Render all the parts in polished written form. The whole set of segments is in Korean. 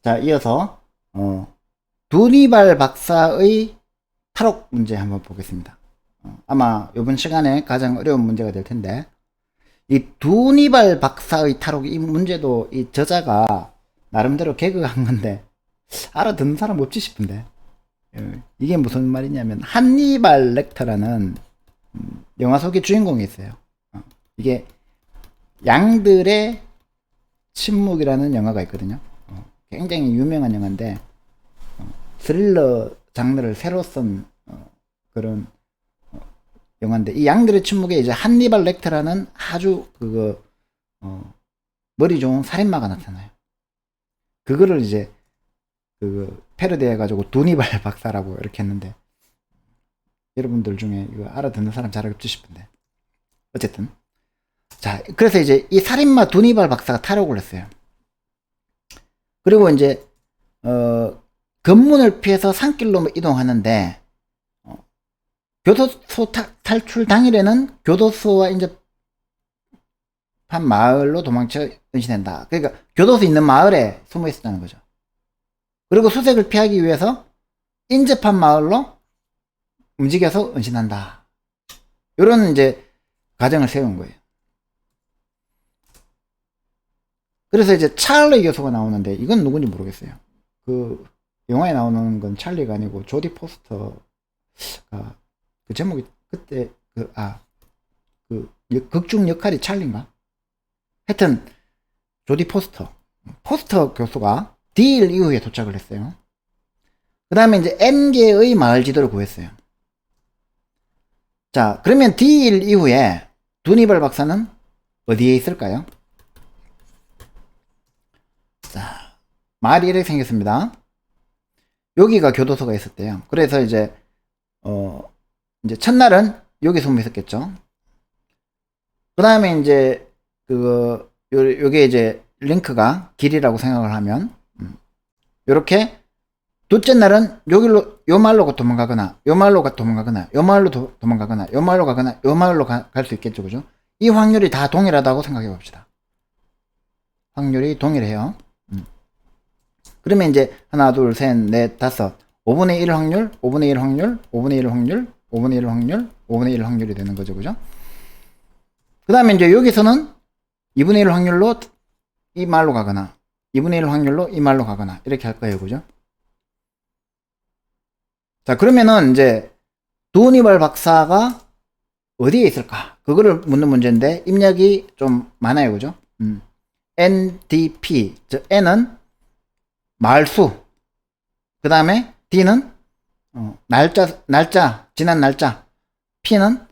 자, 이어서 두니발 박사의 탈옥 문제 한번 보겠습니다. 아마 이번 시간에 가장 어려운 문제가 될 텐데, 이 두니발 박사의 탈옥, 이 문제도 이 저자가 나름대로 개그한 건데 알아듣는 사람 없지 싶은데, 이게 무슨 말이냐면 한니발 렉터라는 영화 속의 주인공이 있어요. 이게 양들의 침묵이라는 영화가 있거든요. 굉장히 유명한 영화인데 스릴러 장르를 새로 쓴 그런 영화인데, 이 양들의 침묵에 이제 한니발 렉터라는 아주 머리 좋은 살인마가 나타나요. 그거를 이제 패러디 해가지고 두니발 박사라고 이렇게 했는데, 여러분들 중에 이거 알아듣는 사람 잘 없지 싶은데, 어쨌든 자, 그래서 이제 이 살인마 두니발 박사가 탈옥을 했어요. 그리고 이제 검문을 피해서 산길로 이동하는데, 교도소 탈출 당일에는 교도소와 인접한 마을로 도망쳐 은신한다. 그러니까 교도소 있는 마을에 숨어 있었다는 거죠. 그리고 수색을 피하기 위해서 인접한 마을로 움직여서 은신한다. 이런 이제 가정을 세운 거예요. 그래서 이제 찰리 교수가 나오는데, 이건 누군지 모르겠어요. 그 영화에 나오는 건 찰리가 아니고 조디 포스터가, 그 제목이 그때 극중 역할이 찰리인가? 하여튼 조디 포스터 교수가 D1 이후에 도착을 했어요. 그 다음에 이제 N개의 마을 지도를 구했어요. 자, 그러면 D1 이후에 두니발 박사는 어디에 있을까요? 자, 마을이 이렇게 생겼습니다. 여기가 교도소가 있었대요. 그래서 이제 첫날은 여기 숨어 있었겠죠. 그 다음에 이제 요게 이제 링크가 길이라고 생각을 하면, 요렇게 둘째 날은 요 말로 도망가거나, 요 말로 도망가거나, 요 말로 도망가거나, 요 말로 가거나, 요 말로 갈 수 있겠죠, 그죠? 이 확률이 다 동일하다고 생각해 봅시다. 확률이 동일해요. 그러면 이제 하나, 둘, 셋, 넷, 다섯, 5분의 1 확률, 5분의 1 확률, 5분의 1 확률, 5분의 1 확률, 5분의 1 확률이 되는 거죠, 그죠? 그 다음에 이제 여기서는 2분의 1 확률로 이 말로 가거나, 2분의 1 확률로 이 말로 가거나, 이렇게 할 거예요, 그죠? 자, 그러면은 이제 두니발 박사가 어디에 있을까? 그거를 묻는 문제인데, 입력이 좀 많아요, 그죠? NDP, 즉 N은 말수, 그 다음에 D는 날짜, 지난 날짜, P는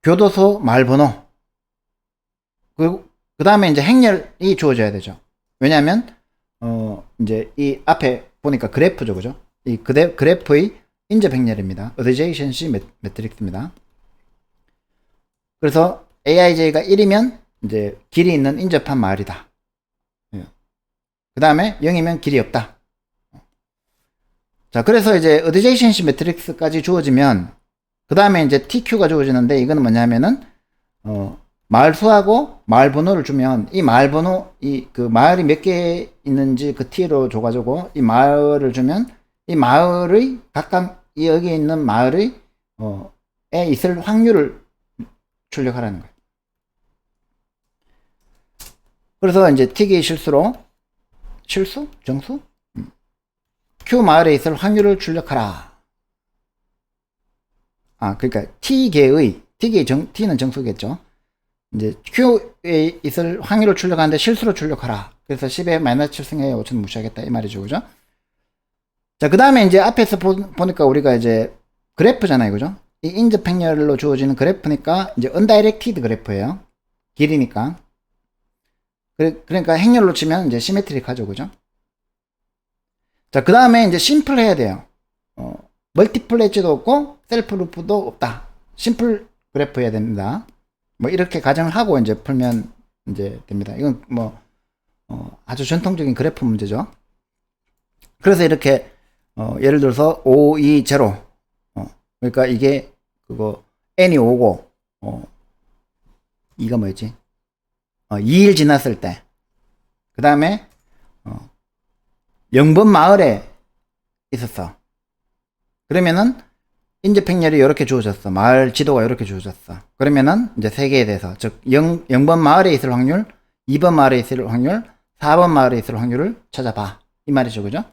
교도소 말번호, 그 다음에 이제 행렬이 주어져야 되죠. 왜냐하면 이제 이 앞에 보니까 그래프죠, 그죠? 이 그래프의 인접 행렬입니다. 어드제이션시 매트릭스입니다. 그래서 AIJ가 1이면 이제 길이 있는 인접한 마을이다. 그 다음에 0이면 길이 없다. 자, 그래서 이제 어드제이션시 매트릭스까지 주어지면, 그 다음에 이제 TQ가 주어지는데, 이거는 뭐냐면은 마을 수하고 마을 번호를 주면, 이 마을 번호, 그 마을이 몇 개 있는지 그 T로 줘가지고 이 마을을 주면, 이 마을의 각각 여기 있는 마을의 에 있을 확률을 출력하라는 거예요. 그래서 이제 T개의 실수? 정수? Q 마을에 있을 확률을 출력하라. 그러니까 T개의 T는 정수겠죠. 이제 Q에 있을 확률을 출력하는데 실수로 출력하라. 그래서 10에 마이너스 7승에 5천 무시하겠다, 이 말이죠, 그죠? 자, 그 다음에 이제 앞에서 보니까 우리가 이제 그래프잖아요, 그죠? 이 인접 행렬로 주어지는 그래프니까 이제 언다이렉티드 그래프예요. 길이니까. 그러니까 행렬로 치면 이제 시메트릭하죠, 그죠? 자, 그 다음에 이제 심플 해야 돼요. 멀티플 엣지도 없고 셀프 루프도 없다. 심플 그래프 해야 됩니다. 뭐 이렇게 가정을 하고 이제 풀면 이제 됩니다. 이건 뭐 아주 전통적인 그래프 문제죠. 그래서 이렇게 예를 들어서 5, 2, 0, 그러니까 이게 n이 5고 2가 뭐였지? 2일 지났을 때, 그 다음에 0번 마을에 있었어. 그러면은 인접행렬이 이렇게 주어졌어. 마을 지도가 이렇게 주어졌어. 그러면은 이제 세 개에 대해서, 즉 0번 마을에 있을 확률, 2번 마을에 있을 확률, 4번 마을에 있을 확률을 찾아봐. 이 말이죠. 그죠?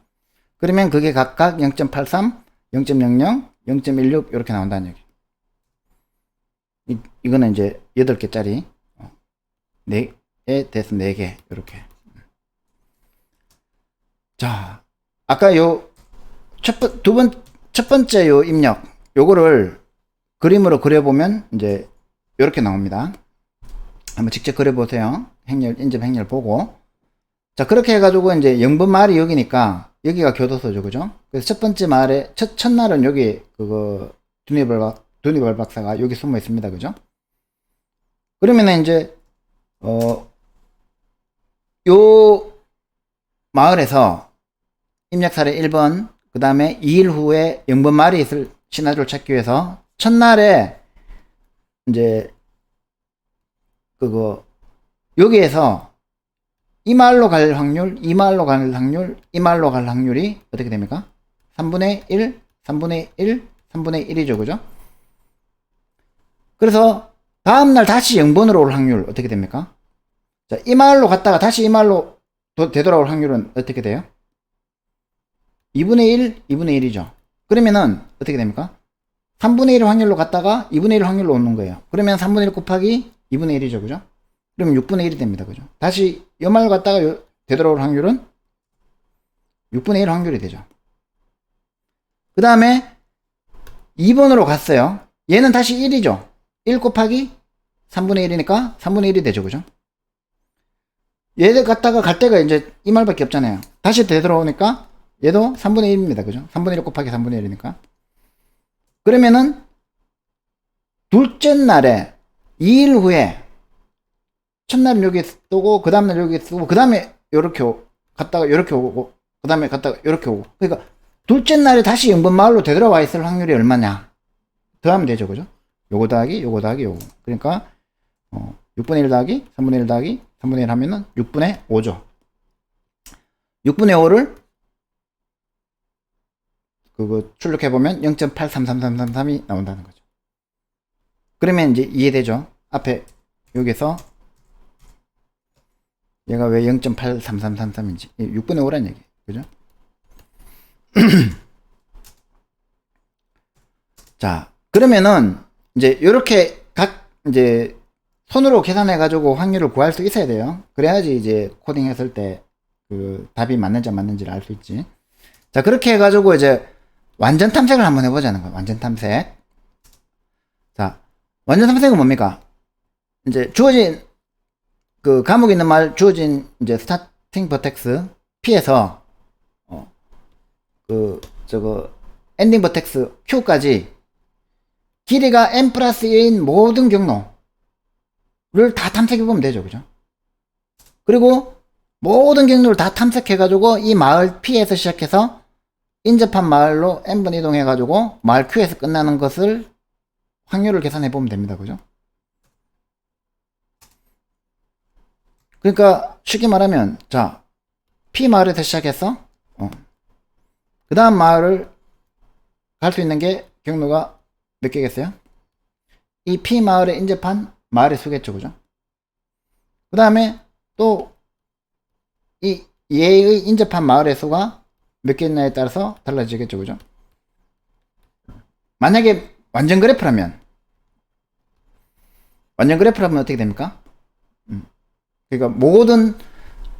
그러면 그게 각각 0.83, 0.00, 0.16 이렇게 나온다는 얘기. 이거는 이제 8개짜리 4에 대해서 4개 이렇게. 자, 아까 첫 번째 요 입력 요거를 그림으로 그려보면 이제 이렇게 나옵니다. 한번 직접 그려보세요. 인접 행렬 보고. 자, 그렇게 해가지고 이제 0번 마을이 여기니까 여기가 교도소죠. 그죠? 그래서 첫 번째 마을에 첫날은 여기 두니벌 박사가 여기 숨어 있습니다. 그죠? 그러면은 이제 요 마을에서 입력 사례 1번, 그 다음에 2일 후에 0번 마을에 있을 시나리오를 찾기 위해서 첫날에 이제 여기에서 이 마을로 갈 확률, 이 마을로 갈 확률, 이 마을로 갈 확률이 어떻게 됩니까? 3분의 1, 3분의 1, 3분의 1이죠. 그죠? 그래서 다음날 다시 0번으로 올 확률 어떻게 됩니까? 자, 이 마을로 갔다가 다시 이 마을로 되돌아올 확률은 어떻게 돼요? 2분의 1, 2분의 1이죠. 그러면은 어떻게 됩니까? 3분의 1 확률로 갔다가 2분의 1 확률로 오는 거예요. 그러면 3분의 1 곱하기 2분의 1이죠. 그죠? 그러면 6분의 1이 됩니다. 그죠? 다시 이 마을 갔다가 되돌아올 확률은 6분의 1 확률이 되죠. 그 다음에 2번으로 갔어요. 얘는 다시 1이죠. 1 곱하기 3분의 1이니까 3분의 1이 되죠. 그죠? 얘들 갔다가 갈 때가 이제 이 말밖에 없잖아요. 다시 되돌아오니까 얘도 3분의 1입니다. 그죠? 3분의 1 곱하기 3분의 1이니까. 그러면은 둘째 날에 2일 후에 첫날은 여기 쓰고 그 다음날 여기 쓰고 그 다음에 요렇게 갔다가 요렇게 오고 그 다음에 갔다가 요렇게 오고, 그러니까 둘째 날에 다시 0번 마을로 되돌아와 있을 확률이 얼마냐 더하면 되죠. 그죠? 요거 더하기 요거 더하기 요거. 그러니까 6분의 1 더하기 3분의 1 더하기 3분의 1 하면은 6분의 5죠. 6분의 5를 출력해보면 0.833333이 나온다는 거죠. 그러면 이제 이해되죠? 앞에 여기서 얘가 왜 0.83333인지 6분의 5란 얘기. 그죠? 자, 그러면은 이제 요렇게 이제 손으로 계산해 가지고 확률을 구할 수 있어야 돼요. 그래야지 이제 코딩 했을 때 답이 맞는지 안 맞는지를 알 수 있지. 자, 그렇게 해 가지고 이제 완전 탐색을 한번 해보자는 거예요. 완전 탐색. 자, 완전 탐색은 뭡니까? 이제 주어진 감옥에 있는 말 주어진 이제 스타팅 버텍스 P에서 엔딩 버텍스 Q까지 길이가 n 플러스 1인 모든 경로를 다 탐색해보면 되죠. 그죠? 그리고 모든 경로를 다 탐색해가지고 이 마을 P에서 시작해서 인접한 마을로 n번 이동해가지고 마을 Q에서 끝나는 것을 확률을 계산해보면 됩니다. 그죠? 그러니까 쉽게 말하면 자, P 마을에서 시작해서 그 다음 마을을 갈 수 있는 게 경로가 몇 개겠어요? 이 P 마을에 인접한 마을의 수겠죠. 그죠? 그 다음에 또 이 얘의 인접한 마을의 수가 몇 개 있나에 따라서 달라지겠죠. 그죠? 만약에 완전 그래프라면 어떻게 됩니까? 그러니까 모든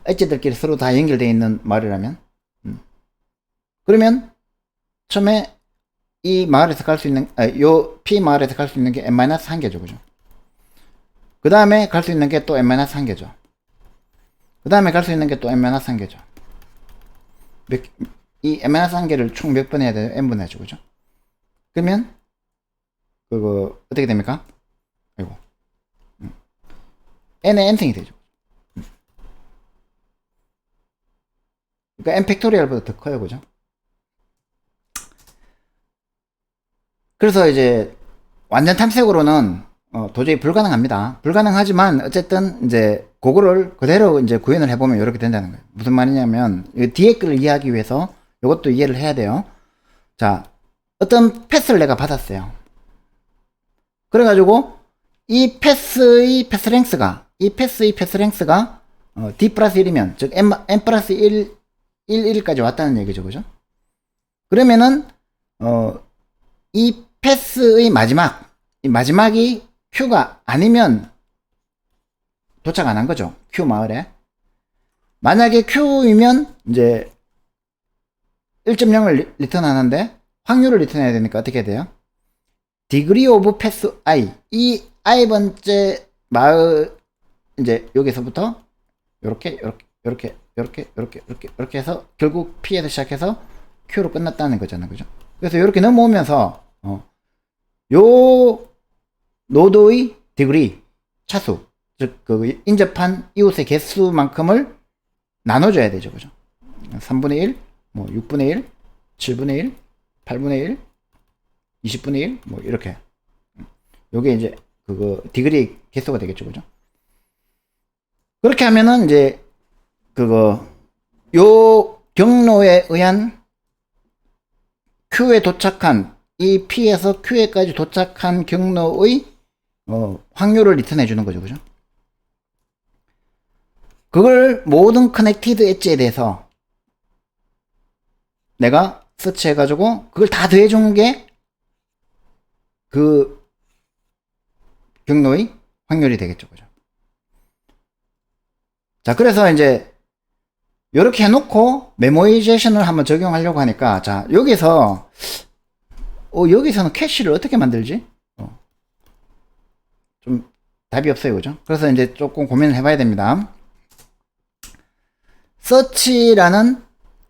엣지들끼리 서로 다 연결되어 있는 마을이라면 그러면 처음에 이 마을에서 갈 수 있는 요 P 마을에서 갈 수 있는 게 n-1개죠. 그죠? 그 다음에 갈 수 있는 게 또 n-1개죠. 그 다음에 갈 수 있는 게 또 n-1개죠. 이 n-1개를 총 몇 번 해야 돼요? n번 해야죠. 그죠? 그러면 어떻게 됩니까? 아이고 n의 n승이 되죠. 그러니까 n 팩토리얼보다 더 커요. 그죠? 그래서 이제 완전 탐색으로는 도저히 불가능합니다. 불가능하지만 어쨌든 이제 그거를 그대로 이제 구현을 해보면 이렇게 된다는 거예요. 무슨 말이냐면 이 뒤에 글을 이해하기 위해서 이것도 이해를 해야 돼요. 자, 어떤 패스를 내가 받았어요. 그래가지고 이 패스의 패스랭스가 d 플러스 1이면 즉 n 플러스 1 1까지 왔다는 얘기죠. 그죠? 그러면은 이 패스의 마지막이 Q가 아니면 도착 안 한 거죠. Q 마을에. 만약에 Q이면 이제 1.0을 리턴 하는데 확률을 리턴해야 되니까 어떻게 돼요? degree of pass i. 이 i 번째 마을 이제 여기서부터 요렇게 해서 결국 P에서 시작해서 Q로 끝났다는 거잖아요. 그죠? 그래서 이렇게 넘어오면서 요 노드의 디그리 차수, 즉 그 인접한 이웃의 개수만큼을 나눠줘야 되죠. 그죠? 3분의 1, 뭐 6분의 1, 7분의 1, 8분의 1, 20분의 1, 뭐 이렇게. 요게 이제 그거 디그리 개수가 되겠죠. 그죠? 그렇게 하면은 이제 그거 요 경로에 의한 Q에 도착한 이 P에서 Q에까지 도착한 경로의 확률을 리턴해 주는 거죠. 그죠? 그걸 모든 커넥티드 엣지에 대해서 내가 서치 해가지고 그걸 다 더해 주는 게 그 경로의 확률이 되겠죠. 그죠? 자, 그래서 이제 이렇게 해놓고 메모이제이션을 한번 적용하려고 하니까, 자, 여기서는 캐시를 어떻게 만들지? 좀 답이 없어요. 그죠? 그래서 이제 조금 고민을 해봐야 됩니다. search라는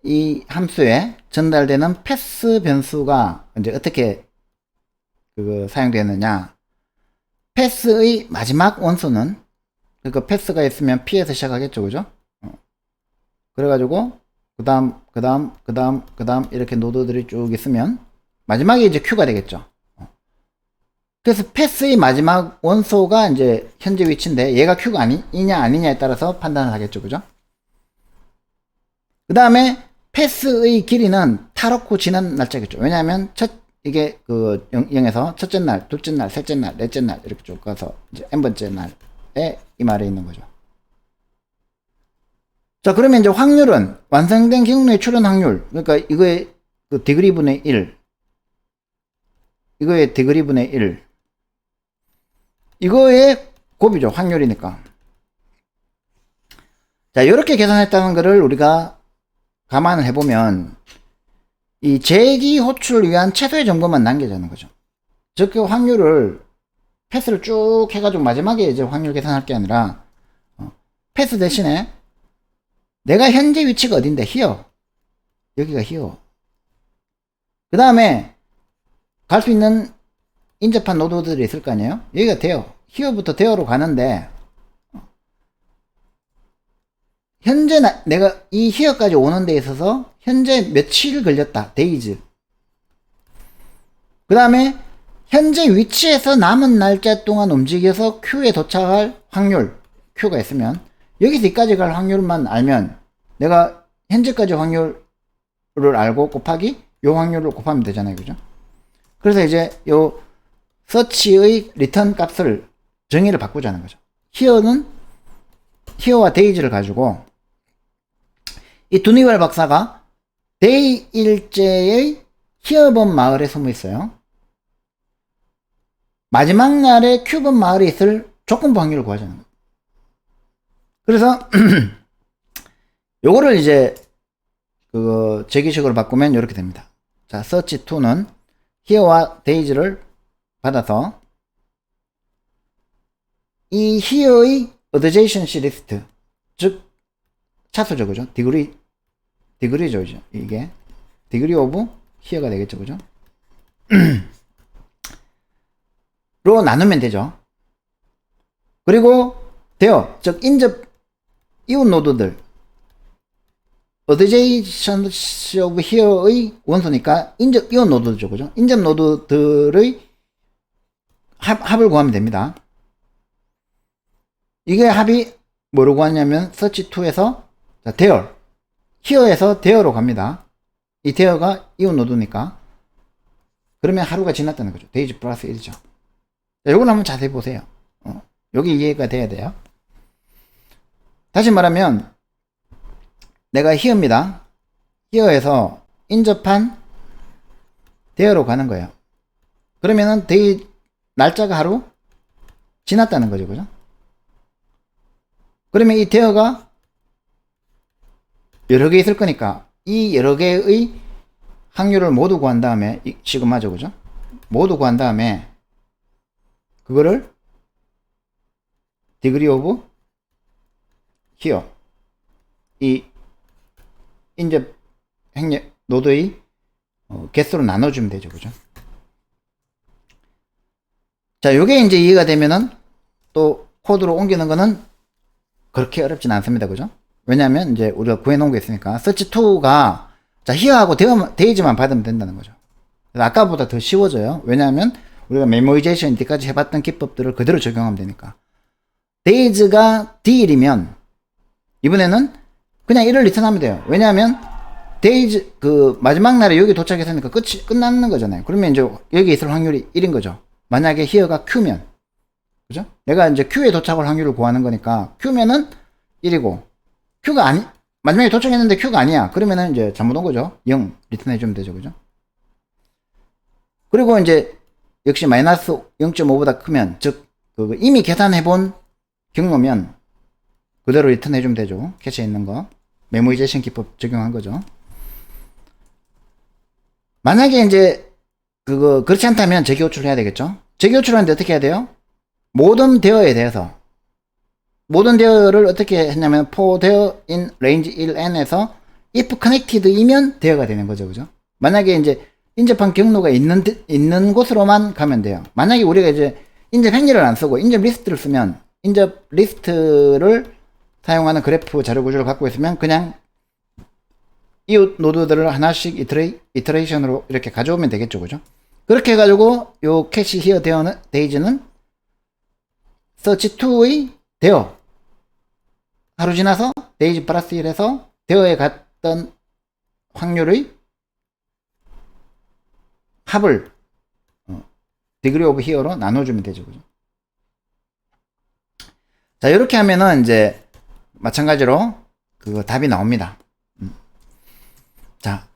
이 함수에 전달되는 패스 변수가 이제 어떻게 사용되느냐. 패스의 마지막 원소는, 그러니까 패스가 있으면 P에서 시작하겠죠. 그죠? 그래가지고 그 다음 이렇게 노드들이 쭉 있으면 마지막에 이제 Q가 되겠죠. 그래서 패스의 마지막 원소가 이제 현재 위치인데 얘가 Q가 아니냐 아니냐에 따라서 판단을 하겠죠. 그죠? 그 다음에 패스의 길이는 탈옥 후 지난 날짜겠죠. 왜냐하면 이게 그 0에서 첫째 날, 둘째 날, 셋째 날, 넷째 날 이렇게 쭉 가서 이제 n번째 날에 이 말에 있는 거죠. 자, 그러면 이제 확률은 완성된 경로의 출현 확률, 그러니까 이거의 그 디그리 분의 1, 이거의 디그리 분의 1, 이거의 곱이죠. 확률이니까. 자, 이렇게 계산했다는 것을 우리가 감안을 해보면 이 재기 호출을 위한 최소의 정보만 남겨지는 거죠. 즉, 그 확률을 패스를 쭉 해가지고 마지막에 이제 확률 계산할 게 아니라 패스 대신에 내가 현재 위치가 어딘데? here. 여기가 here. 그 다음에 갈 수 있는 인접한 노드들이 있을 거 아니에요? 여기가 there. here부터 there로 가는데 현재 내가 이 here까지 오는 데 있어서 현재 며칠 걸렸다. days. 그 다음에 현재 위치에서 남은 날짜 동안 움직여서 Q에 도착할 확률, Q가 있으면 여기서 여기까지 갈 확률만 알면 내가 현재까지 확률을 알고 곱하기 요 확률을 곱하면 되잖아요. 그죠? 그래서 이제 요 search의 리턴 값을 정의를 바꾸자는 거죠. here와 days를 가지고 이 두니웰 박사가 day 일제의 히어번 마을에 숨어 있어요. 마지막 날에 큐번 마을에 있을 조건부 확률을 구하자는 거예요. 그래서 요거를 이제 제기식으로 바꾸면 이렇게 됩니다. 자, search2는 here와 days를 받아서 이 here의 adjacency list, 즉 차수죠. 그죠? 디그리죠. 이게 degree of here가 되겠죠. 그죠? 로 나누면 되죠. 그리고 돼요. 즉 인접 이웃 노드들 adjacency of here의 원소니까 인접 이웃 노드죠. 그죠? 인접 노드들의 합을 구하면 됩니다. 이게 합이 뭐로 구하냐면 search to에서 there, here에서 there로 갑니다. 이 there가 이웃 노드니까. 그러면 하루가 지났다는 거죠. days 플러스 1이죠. 요걸 한번 자세히 보세요. 여기 이해가 돼야 돼요. 다시 말하면 내가 here입니다. here에서 인접한 there로 가는 거예요. 그러면은 day 날짜가 하루 지났다는 거죠. 그죠? 그러면 이 there가 여러 개 있을 거니까 이 여러 개의 확률을 모두 구한 다음에 시그마죠. 그죠? 모두 구한 다음에 그거를 degree of here 이 인접 행렬 노드의 개수로 나눠주면 되죠. 그죠? 자, 요게 이제 이해가 되면은 또 코드로 옮기는 거는 그렇게 어렵진 않습니다. 그죠? 왜냐면 이제 우리가 구해놓은 게 있으니까 search2가 자, here하고 데이지만 받으면 된다는 거죠. 그래서 아까보다 더 쉬워져요. 왜냐하면 우리가 메모리제이션 이때까지 해봤던 기법들을 그대로 적용하면 되니까. 데이즈가 D1이면 이번에는 그냥 1을 리턴하면 돼요. 왜냐하면 데이즈 그 마지막 날에 여기 도착했으니까 끝나는 거잖아요. 그러면 이제 여기 있을 확률이 1인 거죠. 만약에 here가 Q면 그죠? 내가 이제 Q에 도착할 확률을 구하는 거니까 Q면은 1이고 Q가 아니 마지막에 도착했는데 Q가 아니야. 그러면은 이제 잘못 온 거죠. 0 리턴 해주면 되죠. 그죠? 그리고 이제 역시 마이너스 0.5보다 크면 즉 이미 계산해 본 경로면 그대로 리턴 해주면 되죠. 캐치에 있는 거 메모리제이션 기법 적용한 거죠. 만약에 이제 그렇지 않다면 재기호출을 해야 되겠죠. 재기호출하는데 어떻게 해야 돼요? 모든 대어에 대해서 모든 대어를 어떻게 했냐면 for there in range 1n에서 if connected이면 대어가 되는 거죠. 그죠? 만약에 이제 인접한 경로가 있는 곳으로만 가면 돼요. 만약에 우리가 이제 인접 행렬을 안 쓰고 인접 리스트를 쓰면 인접 리스트를 사용하는 그래프 자료 구조를 갖고 있으면 그냥 이웃 노드들을 하나씩 이터레이션으로 이렇게 가져오면 되겠죠. 그죠? 그렇게 해가지고 요 캐시 히어 데이즈는 search2의 대어 하루 지나서 데이지 플러스 1에서 대어에 갔던 확률의 합을 degree of here로 나눠주면 되죠. 그죠? 자, 이렇게 하면은 이제 마찬가지로 답이 나옵니다. 자,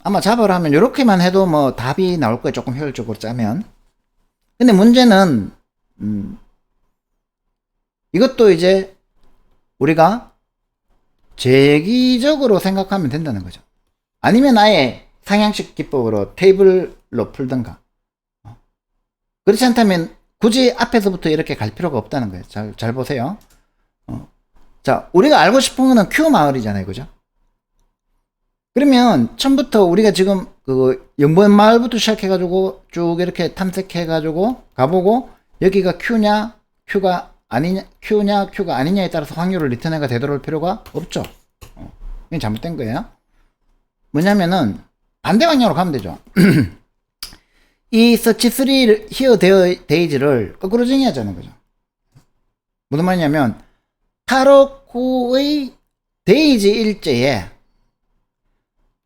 아마 잡으러 하면 이렇게만 해도 뭐 답이 나올 거예요. 조금 효율적으로 짜면. 근데 문제는 이것도 이제 우리가 재기적으로 생각하면 된다는 거죠. 아니면 아예 상향식 기법으로 테이블로 풀던가. 그렇지 않다면 굳이 앞에서부터 이렇게 갈 필요가 없다는 거예요. 잘 보세요. 자, 우리가 알고 싶은 거는 Q 마을이잖아요. 그죠? 그러면 처음부터 우리가 지금 영번 마을부터 시작해가지고 쭉 이렇게 탐색해가지고 가보고 여기가 Q냐 Q가 아니냐 Q가 아니냐에 따라서 확률을 리턴해가 되돌아올 필요가 없죠. 이게 잘못된 거예요. 뭐냐면은 반대 방향으로 가면 되죠. 이 search3 here 데이즈를 거꾸로 정의하자는 거죠. 무슨 말이냐면 타로쿠의 데이지 일제에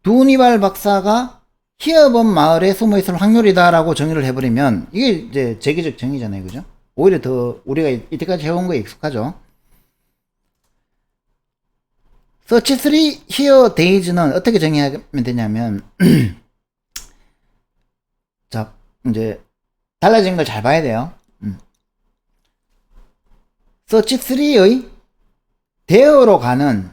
두니발 박사가 히어번 마을에 숨어 있을 확률이다라고 정의를 해버리면 이게 이제 재기적 정의잖아요. 그죠? 오히려 더 우리가 이때까지 해온 거에 익숙하죠. search3 here days는 어떻게 정의하면 되냐면 자, 이제 달라진 걸 잘 봐야 돼요. search3의 대어로 가는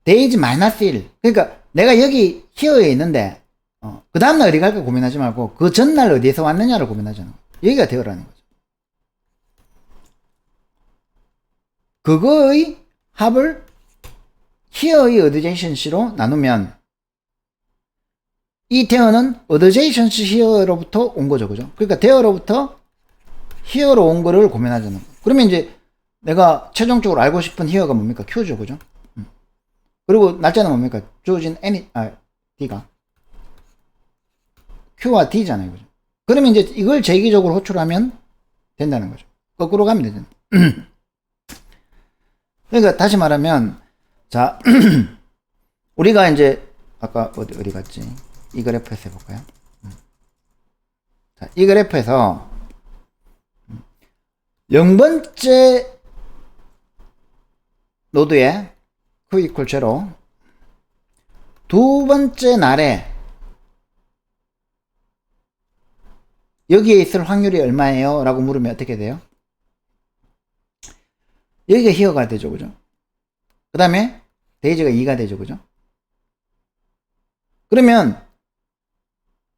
days -1 그러니까 내가 여기 here에 있는데 그 다음날 어디 갈까 고민하지 말고 그 전날 어디에서 왔느냐를 고민하잖아. 여기가 대어라는 거죠. 그거의 합을 here의 adjacency로 나누면 이 대어는 adjacency here로부터 온 거죠. 그죠? 그러니까 대어로부터 here로 온 거를 고민하잖아요. 그러면 이제 내가 최종적으로 알고 싶은 here가 뭡니까? Q죠. 그죠? 그리고 날짜는 뭡니까? 주어진 D가 Q와 D잖아요. 그죠? 그러면 이제 이걸 재기적으로 호출하면 된다는 거죠. 거꾸로 가면 되잖아. 그러니까 다시 말하면, 자, 우리가 이제 아까 어디 갔지? 이 그래프에서 해볼까요? 자, 이 그래프에서 0번째 노드에 q 이퀄 제로, 두 번째 날에 여기에 있을 확률이 얼마예요? 라고 물으면 어떻게 돼요? 여기가 히어가 되죠, 그죠? 그 다음에 데이지가 2가 되죠, 그죠? 그러면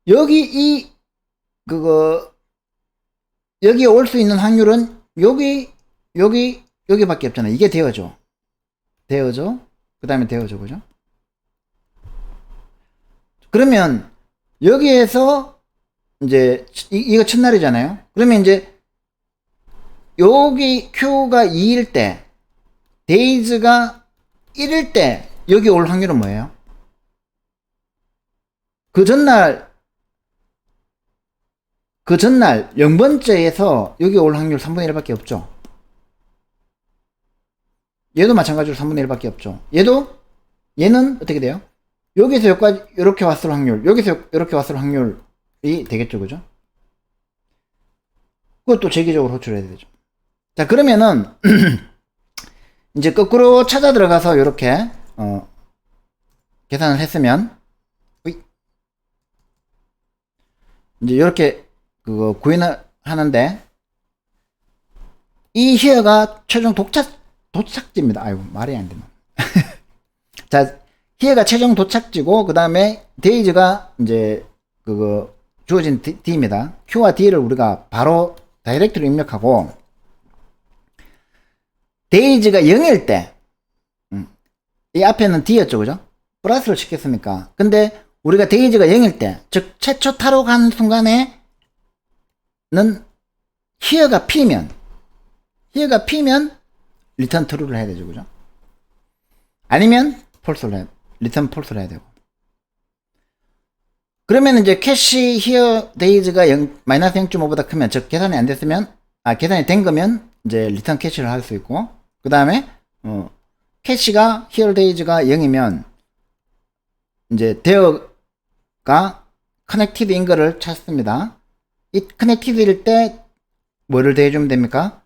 여기 여기에 올 수 있는 확률은 여기밖에 없잖아요. 이게 되어죠. 그 다음에 되어죠, 그죠? 그러면 여기에서 이제 이거 첫날이잖아요. 그러면 이제 여기 Q가 2일 때, 데이즈가 1일 때 여기 올 확률은 뭐예요? 그 전날 0번째에서 여기 올 확률 3분의 1밖에 없죠. 얘도 마찬가지로 3분의 1밖에 없죠. 얘는 어떻게 돼요? 여기서 여기까지 이렇게 왔을 확률, 여기서 이렇게 왔을 확률이 되겠죠, 그죠? 그것도 재기적으로 호출해야 되죠. 자, 그러면은 이제 거꾸로 찾아 들어가서 이렇게 계산을 했으면 이제 이렇게 그거 구현을 하는데, 이 히어가 최종 도착지입니다. 아이고, 말이 안 되네. 자, 히어가 최종 도착지고, 그 다음에 데이즈가 이제 그거 주어진 D입니다. Q와 D를 우리가 바로 다이렉트로 입력하고, 데이즈가 0일 때, 이 앞에는 D였죠, 그죠? 플러스를 시켰으니까. 근데 우리가 데이즈가 0일 때, 즉 최초 타로 간 순간에는 히어가 피면 리턴 트루를 해야 되죠, 그죠? 아니면 리턴 폴스를 해야 되고. 그러면 이제 캐시 히어 데이즈가 마이너스 0.5보다 크면, 즉 계산이 안 됐으면, 계산이 된 거면 이제 리턴 캐시를 할 수 있고, 그 다음에 캐시가 히어 데이즈가 0이면 이제 데어가 커넥티드인 거를 찾습니다. 이 커넥티드일 때 뭐를 대해주면 됩니까?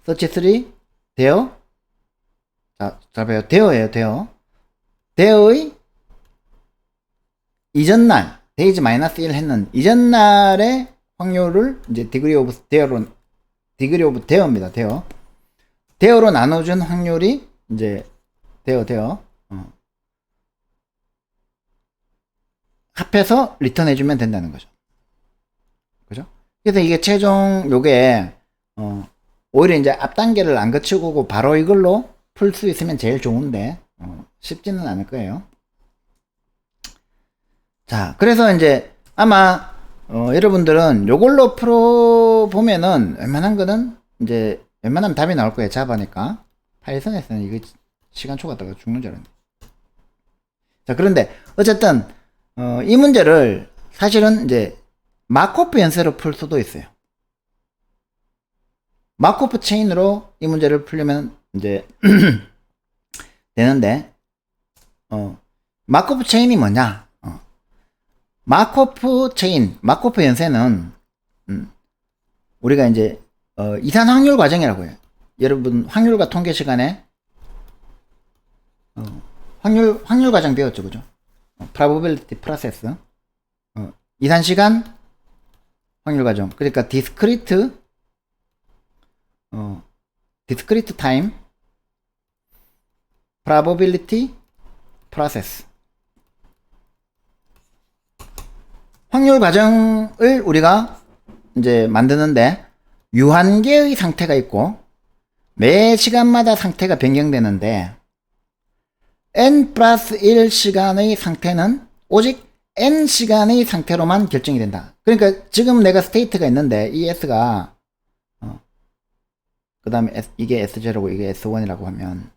search3 데어, 자, 잘 봐요. 데어예요. 데어의 이전날, 데이즈 마이너스 1 했는 이전날의 확률을 이제 디그리 오브 데어입니다. 데어로 나눠준 확률이 이제 데어 합해서 리턴해주면 된다는 거죠. 그죠? 그래서 이게 최종 요게 오히려 이제 앞 단계를 안 거치고 바로 이걸로 풀 수 있으면 제일 좋은데 쉽지는 않을 거예요. 자, 그래서 이제 아마 여러분들은 요걸로 풀어 보면은 웬만한 거는 이제 웬만하면 답이 나올 거예요. 자바니까. 파이썬에서는 이거 시간 초과다가 죽는 줄 알았네. 자, 그런데 어쨌든 이 문제를 사실은 이제 마코프 연쇄로 풀 수도 있어요. 마코프 체인으로 이 문제를 풀려면 이제 되는데, 마코프 체인이 뭐냐? 마코프 체인, 마코프 연쇄는 우리가 이제 이산 확률 과정이라고 해요. 여러분 확률과 통계 시간에 확률 과정 배웠죠, 그죠? probability process, 이산 시간 확률 과정. 그러니까 discrete time probability process. 확률 과정을 우리가 이제 만드는데 유한계의 상태가 있고 매 시간마다 상태가 변경되는데 n 플러스 1 시간의 상태는 오직 n 시간의 상태로만 결정이 된다. 그러니까 지금 내가 스테이트가 있는데 이 s가 그 다음에 이게 S0고 이게 S1이라고 하면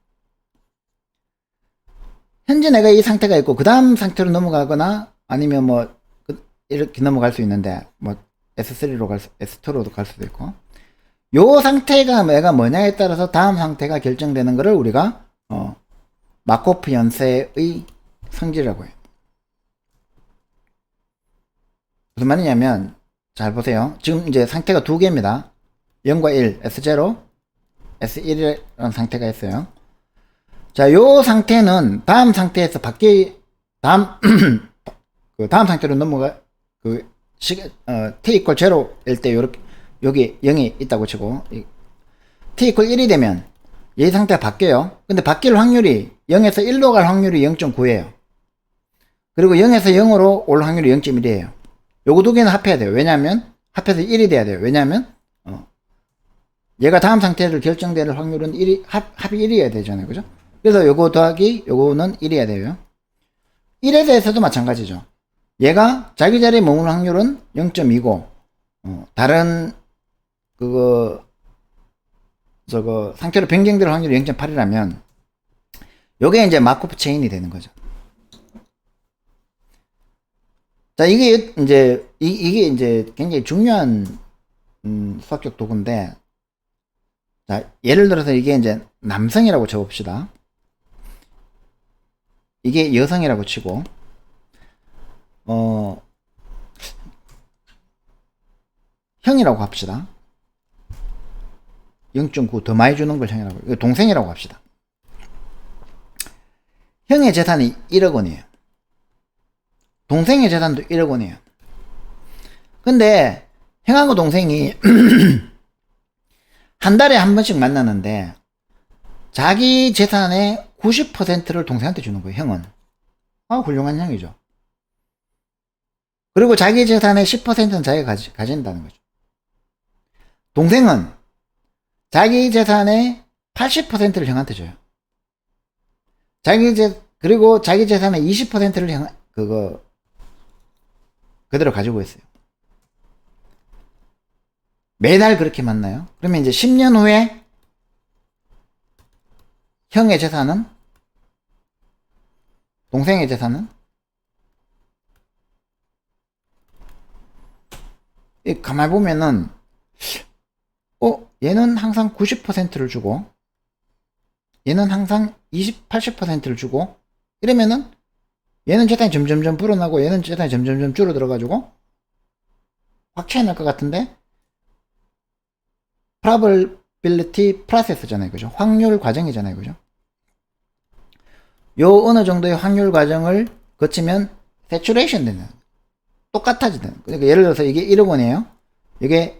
현재 내가 이 상태가 있고 그 다음 상태로 넘어가거나 아니면 뭐 이렇게 넘어갈 수 있는데 뭐 S3로 S2로도 갈 수도 있고. 요 상태가 내가 뭐냐에 따라서 다음 상태가 결정되는 것을 우리가 마코프 연쇄의 성질이라고 해요. 무슨 말이냐면 잘 보세요. 지금 이제 상태가 두 개입니다. 0과 1, S0, S1이라는 상태가 있어요. 자, 요 상태는 다음 상태에서 다음 상태로 넘어가, t equal 0일 때 여기 0이 있다고 치고, t equal 1이 되면 이 상태가 바뀌어요. 근데 바뀔 확률이 0에서 1로 갈 확률이 0.9예요. 그리고 0에서 0으로 올 확률이 0.1이에요. 요거 두 개는 합해야 돼요. 왜냐면 합해서 1이 돼야 돼요. 왜냐면 얘가 다음 상태를 결정될 확률은 합이 1이어야 되잖아요. 그죠? 그래서 요거 더하기 요거는 1이어야 돼요. 1에 대해서도 마찬가지죠. 얘가 자기 자리에 머무는 확률은 0.2고 다른 상태로 변경될 확률이 0.8이라면 요게 이제 마코프 체인이 되는 거죠. 자, 이게 이제 굉장히 중요한 수학적 도구인데, 자, 예를 들어서 이게 이제 남성이라고 쳐봅시다. 이게 여성이라고 치고, 형이라고 합시다. 0.9 더 많이 주는 걸 형이라고, 이거 동생이라고 합시다. 형의 재산이 1억 원이에요. 동생의 재산도 1억 원이에요. 근데 형하고 동생이 한 달에 한 번씩 만나는데 자기 재산의 90%를 동생한테 주는 거예요. 형은. 훌륭한 형이죠. 그리고 자기 재산의 10%는 자기가 가진다는 거죠. 동생은 자기 재산의 80%를 형한테 줘요. 그리고 자기 재산의 20%를 그대로 가지고 있어요. 매달 그렇게 만나요. 그러면 이제 10년 후에 형의 재산은, 동생의 재산은, 가만히 보면은 얘는 항상 90%를 주고 얘는 항상 80%를 주고 이러면은 얘는 재산이 점점점 불어나고 얘는 재산이 점점점 줄어들어가지고 확 차이 날 것 같은데 probability process잖아요. 그죠? 확률 과정이잖아요. 그죠? 요 어느 정도의 확률 과정을 거치면 saturation 되는, 똑같아지는. 그러니까 예를 들어서 이게 1억 원이에요. 이게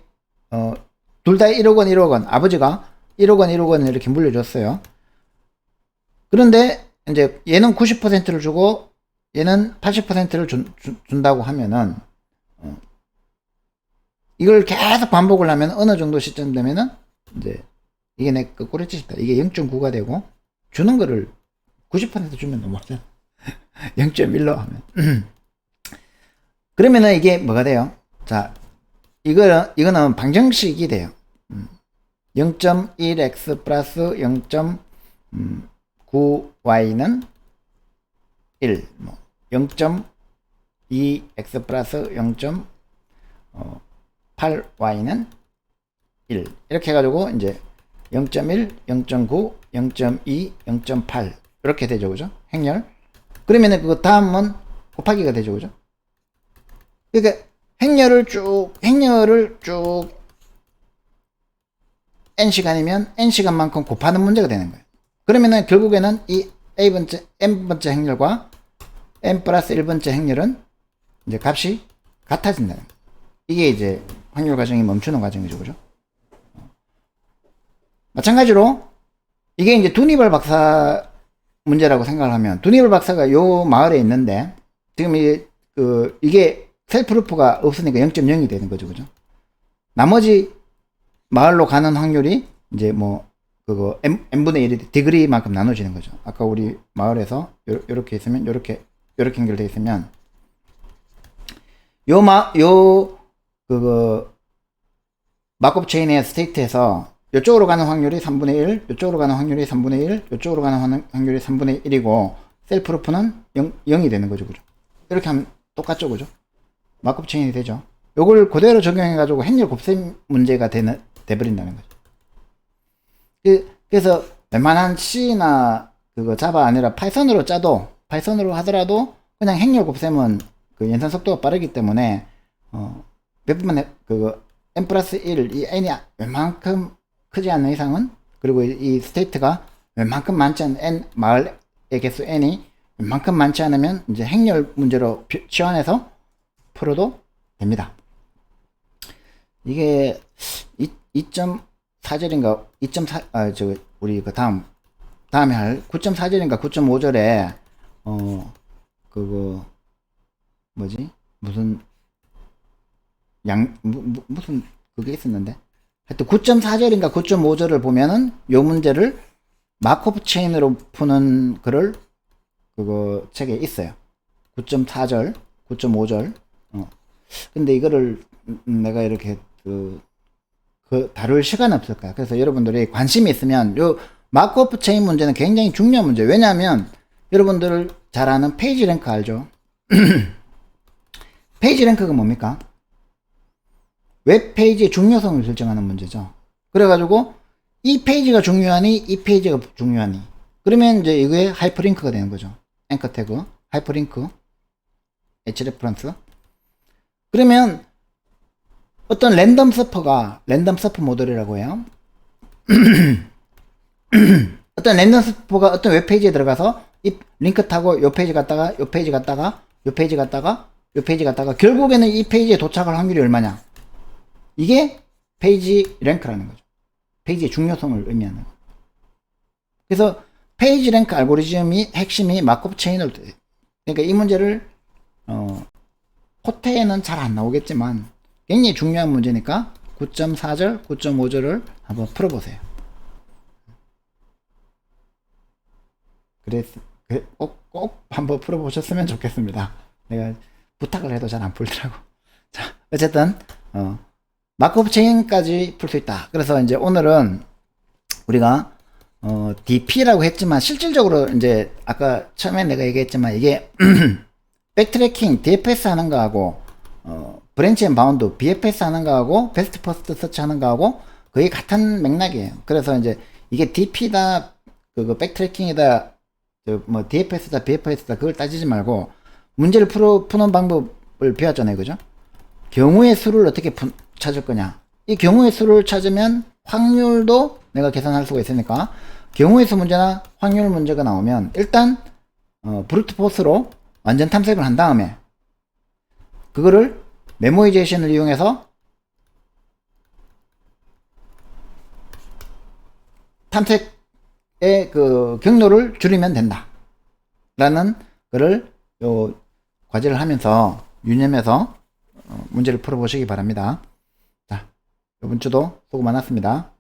둘 다 1억 원, 1억 원. 아버지가 1억 원, 1억 원 이렇게 물려줬어요. 그런데 이제 얘는 90%를 주고 얘는 80%를 준다고 하면은 이걸 계속 반복을 하면 어느 정도 시점 되면은 이제 이게 내 꼬리치다. 이게 0.9가 되고 주는 거를 90% 주면 너무하잖아. 0.1로 하면. 그러면은 이게 뭐가 돼요? 자, 이거는 방정식이 돼요. 0.1x 플러스 0.9y는 1, 0.2x 플러스 0.8y는 1. 이렇게 해가지고 이제 0.1, 0.9, 0.2, 0.8 이렇게 되죠, 그죠? 행렬. 그러면은 그거 다음은 곱하기가 되죠, 그죠? 그러니까 행렬을 쭉 n시간이면 n시간만큼 곱하는 문제가 되는 거예요. 그러면은 결국에는 이 n번째 행렬과 n 플러스 1번째 행렬은 이제 값이 같아진다는 거예요. 이게 이제 확률 과정이 멈추는 과정이죠, 그죠? 마찬가지로 이게 이제 두니벌 박사 문제라고 생각을 하면, 두니벌 박사가 요 마을에 있는데 지금 이게 셀프루프가 없으니까 0.0이 되는 거죠, 그죠? 나머지 마을로 가는 확률이 이제 n분의 1이 디그리만큼 나눠지는 거죠. 아까 우리 마을에서 요렇게 있으면 요렇게 연결되어 있으면 마코프 체인의 스테이트에서 이쪽으로 가는 확률이 3분의 1, 이쪽으로 가는 확률이 3분의 1, 이쪽으로 가는 확률이 3분의 1이고 셀프루프는 0이 되는 거죠, 그죠? 이렇게 하면 똑같죠, 그죠? 마코프 체인이 되죠. 요걸 그대로 적용해가지고 행렬 곱셈 문제가 돼버린다는 거죠. 그래서 웬만한 C나 그거 자바 아니라 파이썬으로 하더라도 그냥 행렬 곱셈은 그 연산 속도가 빠르기 때문에 몇 번만 그거 n 플러스 1 이 n이 웬만큼 크지 않는 이상은, 그리고 이 스테이트가 웬만큼 많지 않은 n 마을의 개수 n이 웬만큼 많지 않으면 이제 행렬 문제로 치환해서 풀어도 됩니다. 이게 2.4절인가 2.4 우리 그 다음에 할 9.4절인가 9.5절에 그거 뭐지 무슨 무슨 그게 있었는데, 하여튼 9.4절인가 9.5절을 보면은 요 문제를 마코프 체인으로 푸는 글을 그거 책에 있어요. 9.4절 9.5절 근데 이거를 내가 이렇게 그 다룰 시간 없을 거야. 그래서 여러분들이 관심이 있으면 요 마코프 체인 문제는 굉장히 중요한 문제. 왜냐하면 여러분들 잘 아는 페이지 랭크 알죠? 페이지 랭크가 뭡니까? 웹페이지의 중요성을 결정하는 문제죠. 그래가지고 이 페이지가 중요하니 이 페이지가 중요하니, 그러면 이제 이게 하이퍼링크가 되는 거죠. 앵커 태그 하이퍼링크 href. 그러면 어떤 랜덤 서퍼 모델이라고 해요. 어떤 랜덤 서퍼가 어떤 웹페이지에 들어가서 이 링크 타고 요 페이지 갔다가 요 페이지 갔다가 요 페이지 갔다가 요 페이지 갔다가 결국에는 이 페이지에 도착할 확률이 얼마냐, 이게 페이지 랭크라는 거죠. 페이지의 중요성을 의미하는 거죠. 그래서 페이지 랭크 알고리즘이 핵심이 마코프 체인을, 그러니까 이 문제를 코테에는 잘 안 나오겠지만 굉장히 중요한 문제니까 9.4절 9.5절을 한번 풀어보세요. 그래서 꼭 한번 풀어보셨으면 좋겠습니다. 내가 부탁을 해도 잘 안 풀더라고. 자, 어쨌든 마코프 체인까지 풀 수 있다. 그래서 이제 오늘은 우리가 DP라고 했지만 실질적으로 이제 아까 처음에 내가 얘기했지만 이게 백트래킹 DFS 하는 거하고 브랜치 앤 바운드 BFS 하는 거하고 베스트 퍼스트 서치 하는 거하고 거의 같은 맥락이에요. 그래서 이제 이게 DP다 그거 백트래킹이다 뭐 DFS다 BFS다 그걸 따지지 말고 문제를 푸는 방법을 배웠잖아요. 그죠? 경우의 수를 어떻게 찾을 거냐, 이 경우의 수를 찾으면 확률도 내가 계산할 수가 있으니까 경우의 수 문제나 확률 문제가 나오면 일단 브루트 포스로 완전 탐색을 한 다음에 그거를 메모이제이션을 이용해서 탐색의 그 경로를 줄이면 된다 라는 거를 요 과제를 하면서 유념해서 문제를 풀어보시기 바랍니다. 자, 이번 주도 수고 많았습니다.